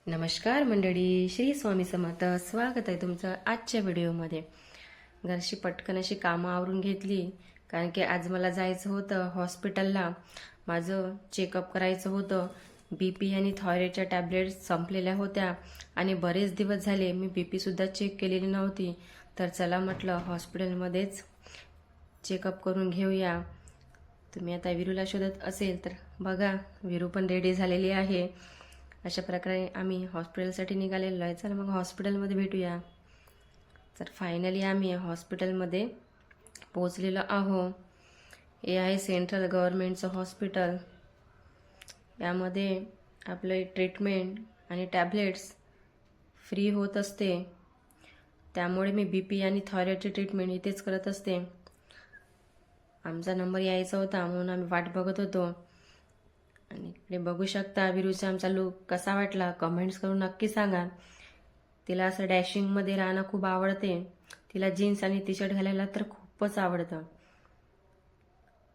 नमस्कार मंडळी, श्री स्वामी समर्थ. स्वागत आहे तुमचं आजच्या व्हिडिओमध्ये. घरची पटकन अशी कामं आवरून घेतली, कारण की आज मला जायचं होतं हॉस्पिटलला. माझं चेकअप करायचं होतं. BP आणि थायरॉईडच्या टॅबलेट्स संपलेल्या होत्या आणि बरेच दिवस झाले मी BP सुद्धा चेक केलेली नव्हती. तर चला म्हटलं हॉस्पिटलमध्येच चेकअप करून घेऊया. तुम्ही आता विरूला शोधत असेल तर बघा, विरू पण रेडी झालेली आहे. अशा प्रकारे आम्ही हॉस्पिटलसाठी निघालेलो आहे. चला मग हॉस्पिटलमध्ये भेटूया. तर फायनली आम्ही हॉस्पिटलमध्ये पोचलेलो आहो. हे आहे सेंट्रल गव्हर्नमेंटचं हॉस्पिटल. यामध्ये आपले ट्रीटमेंट आणि टॅबलेट्स फ्री होत असते. त्यामुळे मी BP आणि थायरॉईडची ट्रीटमेंट इथेच करत असते. आमचा नंबर यायचा होता म्हणून आम्ही वाट बघत होतो. आणि इकडे बघू शकता विरूचा आमचा लुक कसा वाटला कमेंट्स करून नक्की सांगा. तिला असं डॅशिंगमध्ये राहणं खूप आवडते. तिला जीन्स आणि टी-शर्ट घालायला तर खूपच आवडतं.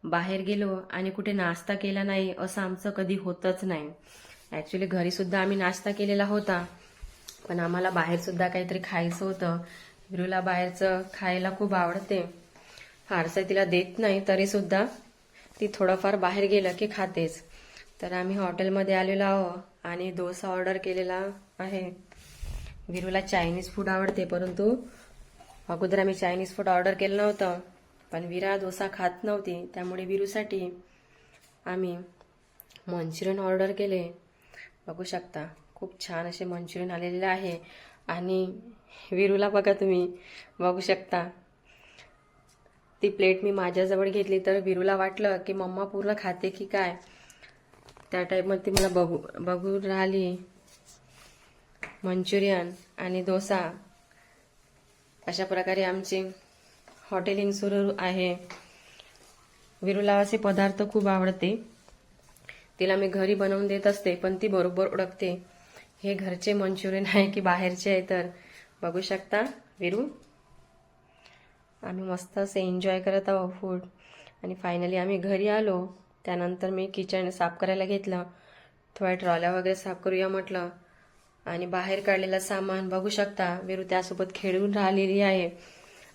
बाहेर गेलो आणि कुठे नाश्ता केला नाही असं आमचं कधी होतच नाही. ॲक्च्युली घरीसुद्धा आम्ही नाश्ता केलेला होता, पण आम्हाला बाहेरसुद्धा काहीतरी खायचं होतं. विरूला बाहेरचं खायला खूप आवडते. फारसं तिला देत नाही तरीसुद्धा ती थोडंफार बाहेर गेलं की खातेच. तर आम्ही हॉटेलमध्ये आलेलो आहो आणि डोसा ऑर्डर केलेला आहे. विरूला चायनीज फूड आवडते, परंतु अगोदर आम्ही चायनीज फूड ऑर्डर केलं नव्हतं. पण विरा डोसा खात नव्हती, त्यामुळे विरूसाठी आम्ही मंचुरियन ऑर्डर केले. बघू शकता खूप छान असे मंचुरियन आलेले आहे. आणि विरूला बघा, तुम्ही बघू शकता ती प्लेट मी माझ्याजवळ घेतली तर विरूला वाटलं की मम्मा पूर्ण खाते की काय. त्या टाईपमध्ये ती मला बघू राहिली. मंचुरियन आणि डोसा अशा प्रकारे आमची हॉटेलिंग सुरू आहे. विरूला असे पदार्थ खूप आवडते. तिला मी घरी बनवून देत असते, पण ती बरोबर ओळखते हे घरचे मंचुरियन आहे की बाहेरचे आहे. तर बघू शकता विरू, आम्ही मस्त असे एन्जॉय करत आहोत फूड. आणि फायनली आम्ही घरी आलो. त्यानंतर मी किचन साफ करायला घेतलं. थोड्या ट्रॉल्या वगैरे साफ करूया म्हटलं. आणि बाहेर काढलेलं सामान बघू शकता विरू त्यासोबत खेळून राहिलेली आहे.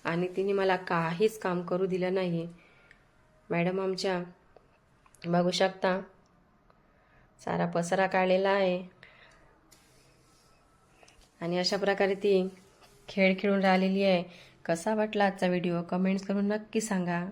आणि तिने मला काहीच काम करू दिलं नाही. मॅडम आमच्या बघू शकता सारा पसारा काढलेला आहे. आणि अशा प्रकारे ती खेळ खेळून राहिलेली आहे. कसा वाटला आजचा व्हिडिओ कमेंट्स करून नक्की सांगा.